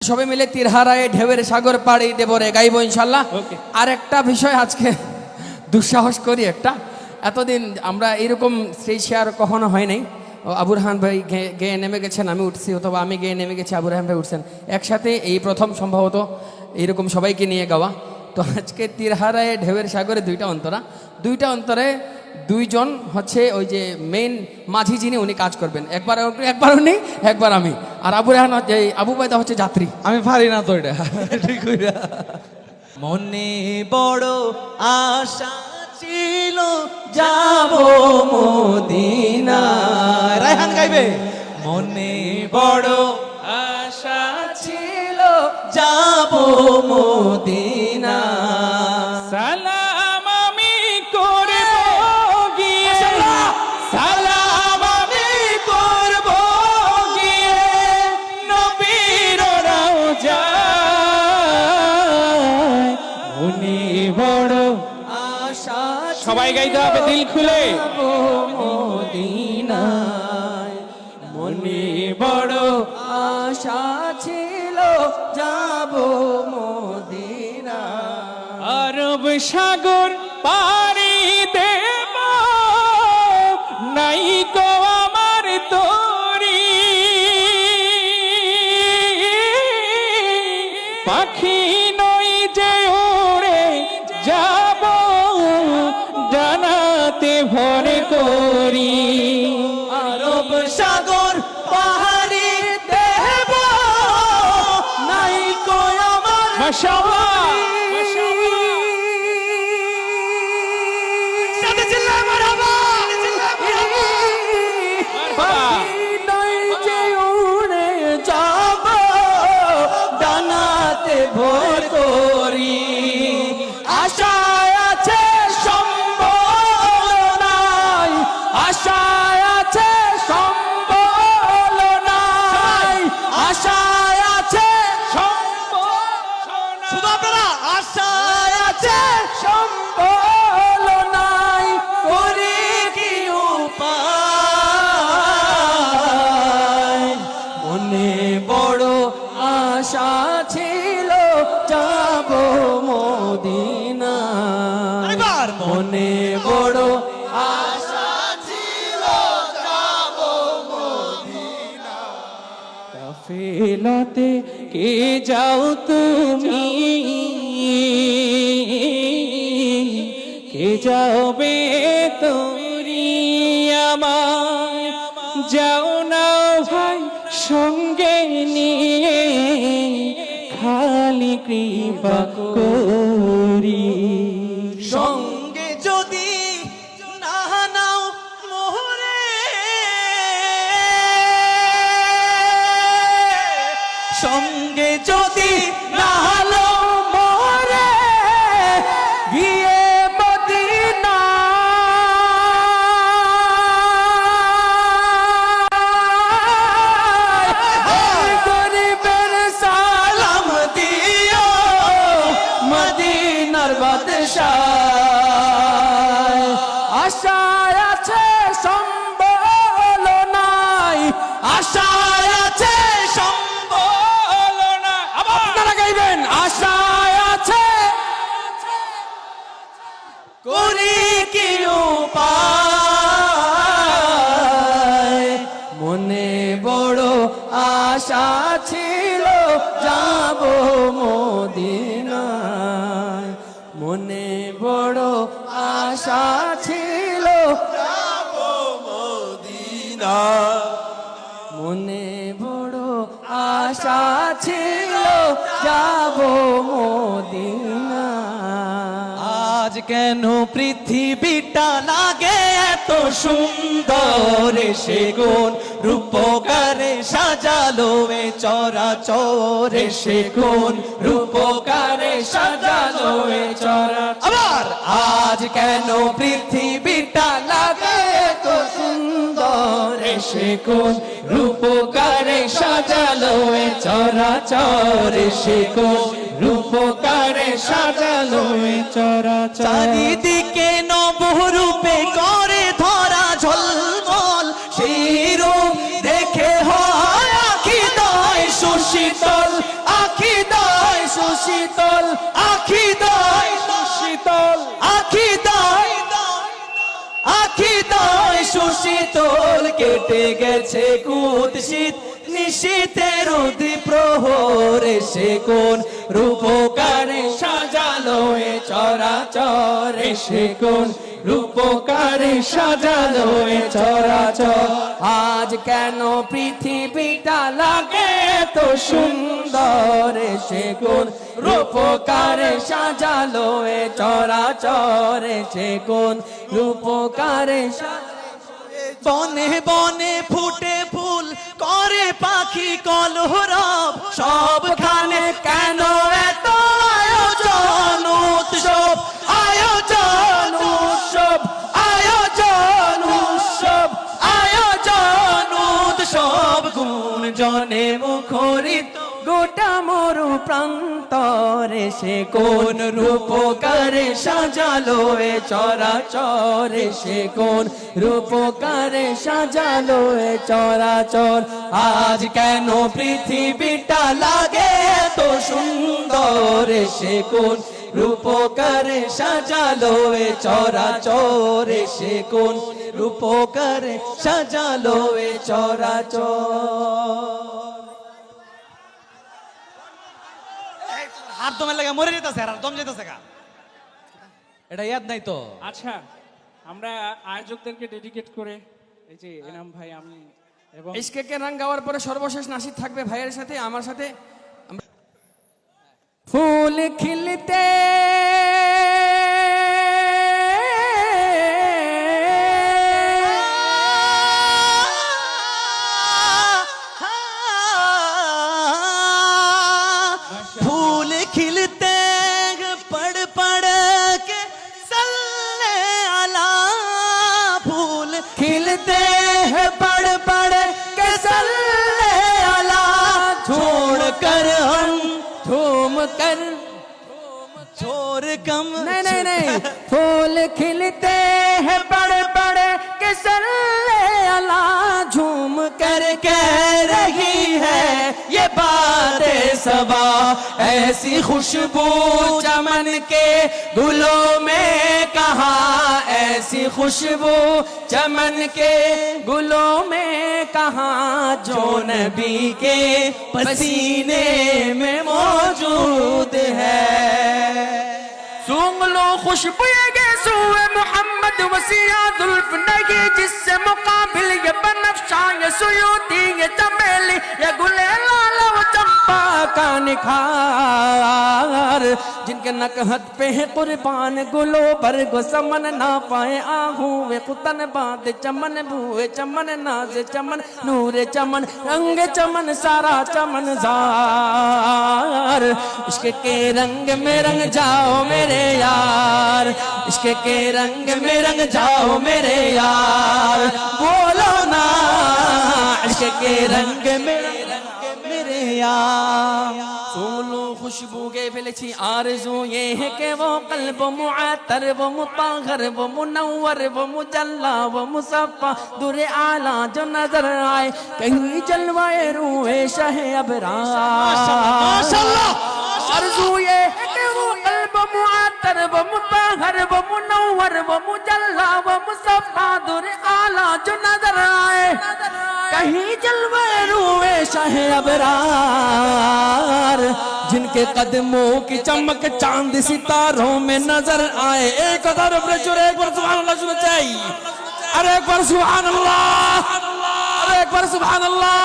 সবাই মিলে তীরহারায় ঢেউয়ের সাগর পাড়ি দেব রে গাইবো ইনশাল্লাহ। আর একটা বিষয় আজকে দুঃসাহস করি একটা, এতদিন আমরা এরকম স্টেজ শেয়ার কখনো হয় নাই। আবু রাহান ভাই গেয়ে নেমে গেছেন, আমি উঠছি, অথবা আমি গেয়ে নেমে গেছি, আবু রাহান ভাই উঠছেন, একসাথে এই প্রথম সম্ভবত এইরকম সবাইকে নিয়ে গাওয়া। তো আজকে তীরহারায় ঢেউয়ের সাগরে দুইটা অন্তরে দুইজন হচ্ছে ওই যে মেইন মাঝি যিনি, উনি কাজ করবেন, একবার উনি একবার আমি, আর আবু রাহান আবু বাইদা হচ্ছে যাত্রী। আমি পারি না তো এটা ঠিক হইরা। মনে বড় আশা ছিল যাব মদিনা। রায়হান গাইবে। মনে বড় আশা ছিল যাব মদিনা। সালাম আমি করব গিয়ে, সালাম আমি করব গিয়ে নবীর রওজায়। মনে বড় আশা সবাই গাইতে হবে দিল খুলে। মদিনায় মনে বড় আশা ছিল যাব মদিনা। আরব সাগর পাড়ি দেব নাই গো আমার তরি, পাখি নই যে উড়ে যাব জানাতে ভর করি। আরব সাগর পাহাড়ি দেব নাই কো আমার মাশাআল্লাহ সাথে চিল্লায় মারহাবা। পাখি নই যে উড়ে যাব ডানাতে ভর করি। আশায় আছে সম্বল নাই, আশায় আছে সম্বল নাই, আশায় আছে শুধু আপনারা আশায় আছে সম্বল নাই, করি কি উপায়। মনে বড় আশা ছিল যাব মদিনা। মনে বড় আশা ছিল যাব মদিনা। কাফেলাতে কে যাও তুমি, কে যাবে তোরি আমায়, যাও না ভাই সঙ্গে নিয়ে খালি কৃপা করি। সঙ্গে যদি না নাও মোহরে, সঙ্গে যদি না নাও মোহরে, গিয়ে মদিনা গরিবের সালাম দিও মদিনার বাদশাহ। আশায় আছে সম্বল নাই, আশায় আছে সম্বল নাই। আপনারা গাইবেন। আশায় আছে করি কি উপায়। মনে বড় আশা ছিল যাব মদিনায়। মনে বড় আশা ছিল যাব মদিনায়। মনে বড় আশা ছিল যাব মদিনায়। আজ কেন পৃথিবীটা লাগে এত সুন্দর, সে গুণ রূপকারে সাজালো এ চরাচর, সে গুণ রূপকারে সাজালো এ চরাচর। আবার আজ কেন পৃথিবীটা লাগে এত সুন্দর, সে গুণ রূপকারে সাজালো এ চরাচর, সে গুণ রূপকারে সাজালো এ চরাচর। চারিদিকে নবরূপে করে ধরা ঝলমল, সেই রূপ দেখে হয় আখি দয় সুশীতল। সুশীতল আখি দয় সুশীতল আখি দয় আখি দয় সুশীতল কেটে গেছে কুৎসিত নিশীতের উদি প্রহরে সে কোন রূপকারে সাজালো এ চরাচরে সে কোন রূপকারে সাজালো এ চরাচর আজ কেন পৃথিবীটা লাগে তো সুন্দর সে কোন রূপকারে সাজালো এ চরাচরে সে কোন রূপকারে বনে বনে ফুটে ফুল করে পাখি কলরব সবখানে কেন এত আয়োজন উৎসব আয়োজন উৎসব আয়োজন উৎসব আয়োজন উৎসব গুঞ্জনে মুখরিত গোটা মরু প্রান্তরে সে কোন রূপকারে সাজালো এ চরাচরে সে কোন রূপকারে সাজালো এ চরাচর আজ কেন পৃথিবীটা লাগে তো সুন্দর সে কোন রূপকারে সাজালো এ চরাচরে সে কোন রূপকারে সাজালো এ চরাচর হাত দমে লাগা মরে যেতেছে আর দম যেতেছে গা এটা ইয়াদ নাই তো আচ্ছা আমরা আয়োজকদেরকে ডেডিকেট করে এই যে এনাম ভাই আমি এবং ইশকে কে রং গাওয়ার পরে সর্বশেষ নাসিদ থাকবে ভাইয়ের সাথে আমার সাথে ফুল খিলতে फूल खिलते पड़ पड़ के सल्ले अला फूल खिलते हैं पड़ पड़ के सल्ले अला छोड़ कर हम झूम कर छोड़ कम नहीं नहीं नहीं फूल खिलते हैं बड़े बड़े के सल्ले अला झूम कर कह रही है ये बातें सबा ऐसी खुशबू चमन के गुलों में कहा ऐसी खुशबू चमन के गुलों में कहा जो नबी के पसीने में मौजूद है सूंघ लो खुशबू ये सूए मोहम्मद वसिया जुल्फ नहीं जिससे मुकाबिल ये बनफ्शा ये सुयूती ये चमेली ये गुले लाल व चंपा का निखार जिनके नकहत पे है कुर्बान गुलो पर गो समन ना पाए आहू वे कुतन बात चमन बुए चमन नाज चमन नूरे चमन रंग चमन सारा चमन जार इश्क के रंग में रंग जाओ मेरे यार इश्क के रंग में रंग जाओ मेरे यार बोलो ना इश्क के रंग में मेरे यार सोलो खुशबू के फेलेছি आरज़ू ये है कि वो कल्ब मुअत्तर वो मुताहर वो मुनव्वर वो मुजल्ला वो मुसफ़ा दुरे आला जो नजर आए कहीं जलवाए रूहे शहे अबरार माशाल्लाह आरज़ू ये है कि वो कल्ब मुअत्तर वो मुताहर वो मुनव्वर वो मुजल्ला वो मुसफ़ा दुरे आला जो नजर आए कहीं जलवाए रूहे शहे अबरार जिनके कदमों की चमक चांद सितारों में नजर आए एक हजार एक बार सुभान अल्लाह सुनना चाहिए अरे एक बार सुभान अल्लाह अरे एक बार सुभान अल्लाह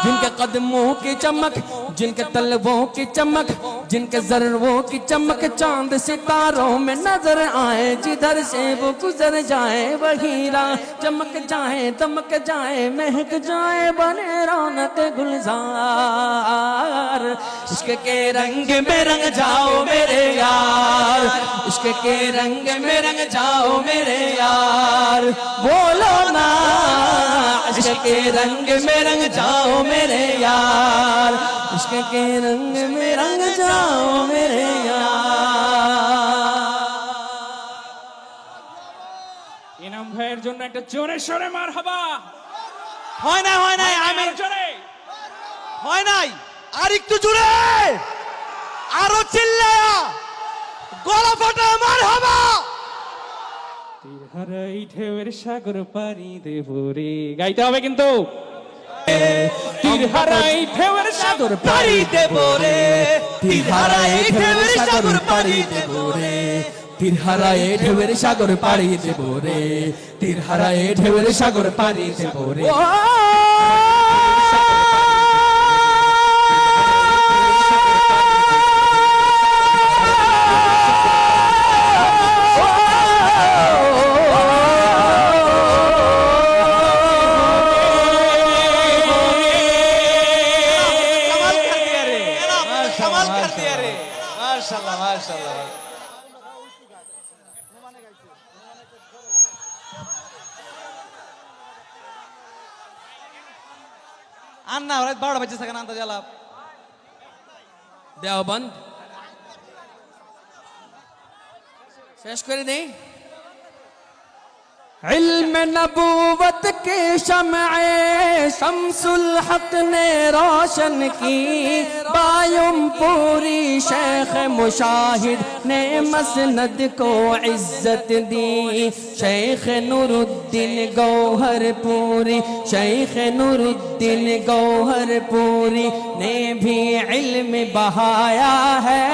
जिनके कदमों की चमक जिनके तलवों की चमक जिनके जर्रों की चमक चांद सितारों में नजर आए जिधर से वो गुजर जाए वही राह चमक जाए दमक जाए महक जाए बने रौनक गुलजार इश्क के रंग में रंग जाओ मेरे यार इश्क के रंग में रंग जाओ मेरे यार बोलो ना इश्क के रंग में रंग जाओ मेरे यार इश्क के रंग में रंग जाओ मेरे यार এনাম ভাইয়ের জন্য একটা জোরে সোরে মারহাবা হয় নাই আমি জোরে হয় নাই আর একটু জোরে আরো চিল্লায়া গলা ফাটা মারহাবা। তীর হারাই ঢেউয়ের সাগর পাড়ি দেব রে, গাইতে হবে কিন্তু। তীর হারাই ঢেউয়ের সাগর পাড়ি দেব রে, তীর হারায় ঢেউয়ের সাগর পাড়ি দেব রে, তীর হারায় ঢেউয়ের সাগর পাড়ি দেব রে, তীর হারায় ঢেউয়ের সাগর পাড়ি দেব রে। कमाल कर दिया रे, कमाल कर दिया रे, माशाल्लाह माशाल्लाह। अन्ना रात 12 बजे सगळं अंदाज आला। देवबंद शेष कर दें। इल्म नबूवत के शमए शम्सुल हक ने रोशन की, बायुम पूरी शेख मुशाहिद ने मसनद को इज्जत दी। शेख नूरुद्दीन गौहर पूरी, शेख नूरुद्दीन गौहर पूरी ने भी इल्म बहाया है।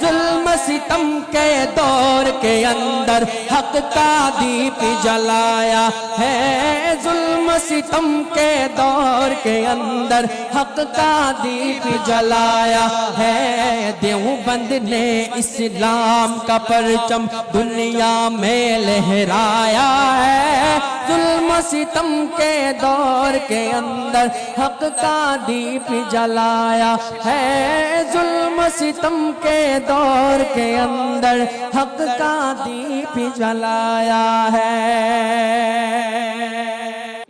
जुल्म सितम के दौर के अंदर हक का दीप जलाया है। जुल्म सितम के दौर के अंदर हक का दीप जलाया है। देवबंद ने इस्लाम का परचम दुनिया में लहराया है। जुल्म सितम के दौर के अंदर हक का दीप जलाया है। जुल्म सितम के दौर के अंदर हक का दीप जलाया है।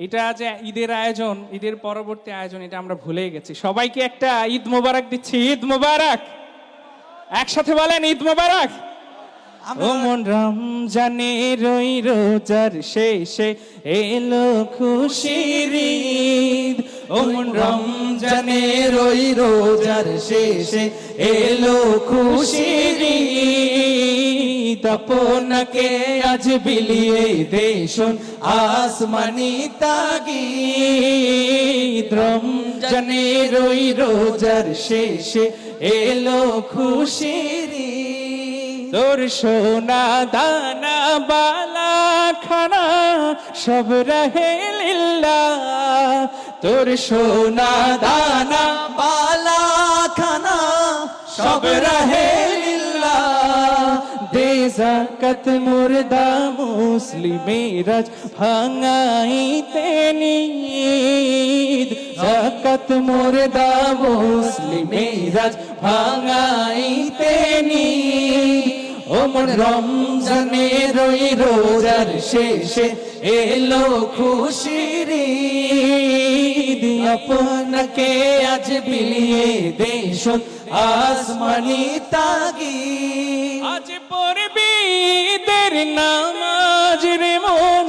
এটা যে ঈদের আয়োজন, ঈদের পরবর্তী আয়োজন, এটা আমরা ভুলে গেছি। সবাইকে একটা ঈদ মোবারক দিচ্ছি। ঈদ মোবারক, একসাথে বলেন ঈদ মোবারক। ও মন রমজানে রই রোজার শেষে এলো খুশির ঈদ। ও মন রমজানে রই রোজার শেষে এলো খুশির ঈদ। আপনাকে আজ বিলিয়ে দেশন আসমানি তাগিদ। রমজানে রই রোজার শেষে এলো খুশির ঈদ। তোর সোনা দানা বালা খানা সব রহে লিল্লাহ। তোর সোনা দানা বালা খানা সব রহে লিল্লাহ। দে যাকাত মুর্দা মুসলিমেরাজ ভাঙাইতে নিদ। যাকাত মুর্দা মুসলিমেরাজ ভাঙাইতে নিদ। ও মন রমজানে রই রোজার শেষে এলো খুশির ঈদ। আপনাকে আজ বিলিয়ে দেশন আসমানি তাগিদ। আজ পড়বি ঈদের নামাজ রে মন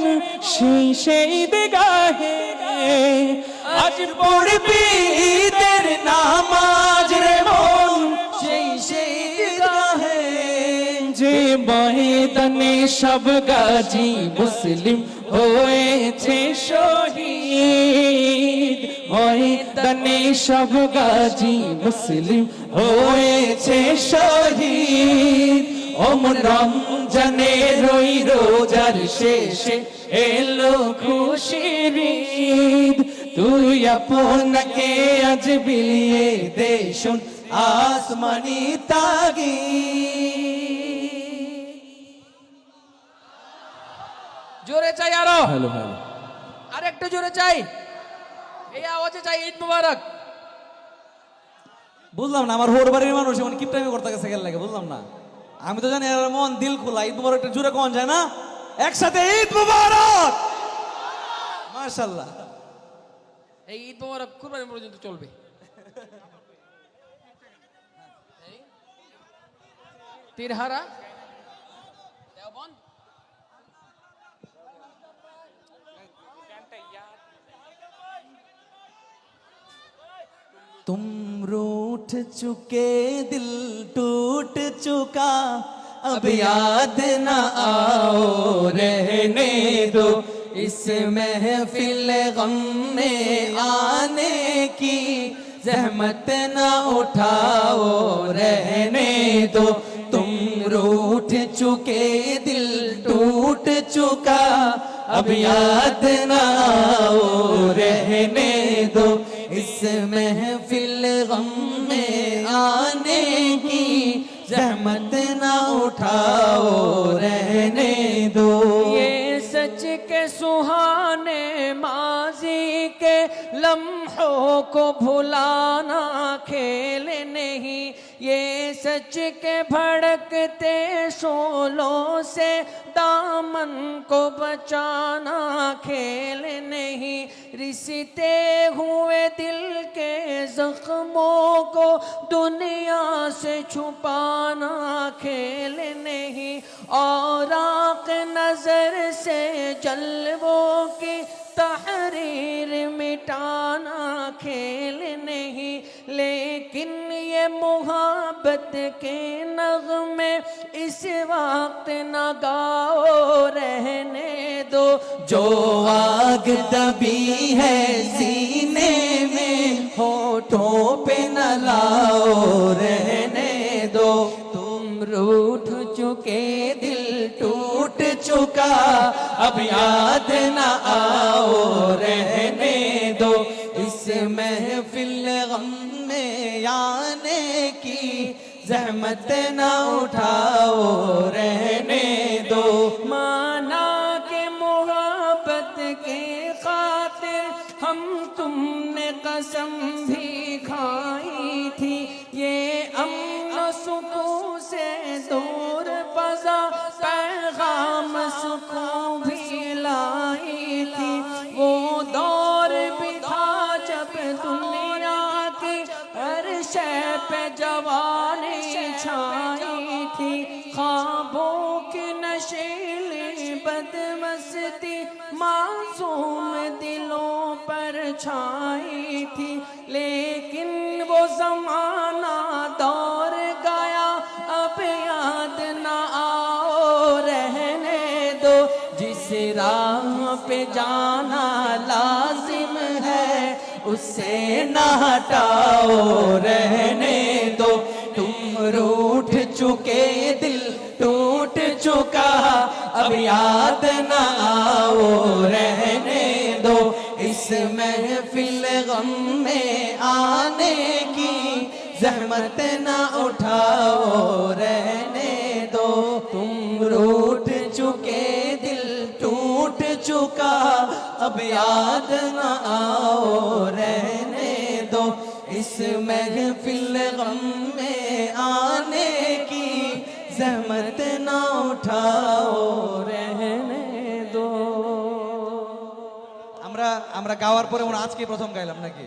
সেই সেই গাহে। আজ পড়বি ঈদের নামাজ রে মন সেই সেই গাহে। যে ময়দানে সব গাজী মুসলিম হয়েছে শহীদ। ময়দানে সব গাজী মুসলিম হয়েছে শহীদ। ও মন রমজানে রই রোজার শেষে এলো খুশির ঈদ। তুই আপনাকে আজ বিলিয়ে দেশন আসমানি তাগিদ। জোরে চাই আরো, হ্যালো হ্যালো, আর একটু জোরে চাই, এই আওয়াজে চাই ঈদ মুবারক। বুঝলাম না, আমার হোর বাড়ির মানুষ এমন কিপটামি করতে গেছে গেল লাগে, বুঝলাম না। আমি তো জানি এর মন দিল খোলা, ঈদ মুবারক একটা জোরে কোন যায় না, একসাথে ঈদ মুবারক, মাশাআল্লাহ। এই ঈদ মুবারক কুরবানি পর্যন্ত চলবে। তীরহারা দেওবন্দ तुम रूठ चुके दिल टूट चुका अब याद न आओ रहने दो इस महफिल गम में आने की जहमत न उठाओ रहने दो तुम रूठ चुके दिल टूट चुका अब याद न आओ रहने दो इस महफिल गम में आने की जहमत न उठाओ रहने दो ये सच के सुहाने माजी के लम्हों को भुलाना खेल नहीं ये सच के भड़कते शोलों से दामन को बचाना खेल नहीं रिश्ते हुए दिल के जख्मों को दुनिया से छुपाना खेल नहीं और आँख नजर से जलवों की तहरीर मिटाना खेल नहीं लेकिन ये मोहब्बत के नगमे इस वक्त न गाओ रहने दो जो आग दबी है सीने में होठों पे न लाओ रहने दो तुम रूठ चुके दिल टूट चुका अब याद न आओ रहने दो इस महफिल गम में आने की जहमत न उठाओ रहने दो माना के मोहब्बत के खातिर हम तुमने कसम भी खाई थी ये अमन सुकून से दूर पजा पैगाम सुकून भी लाई थी वो दौर भी था जब दुनिया की हर शय पे जवानी छाई थी ख्वाबों की नशीली बदमस्ती मासूम दिलों पर छाई थी लेकिन वो जमाना दौर गया अब याद न आओ रहने दो जिस राह पे जाना लाजिम है उससे न हटाओ रहने दो तुम रूठ चुके दिल टूट चुका अब याद न आओ रहने दो इस महफिल गम में आने की जहमत न उठाओ रहने दो तुम रूठ चुके दिल टूट चुका अब याद न आओ रहने दो इस महफिल गम में आने की जहमत न उठाओ रहने दो আমরা গাওয়ার পরে আমরা আজকে প্রথম গাইলাম নাকি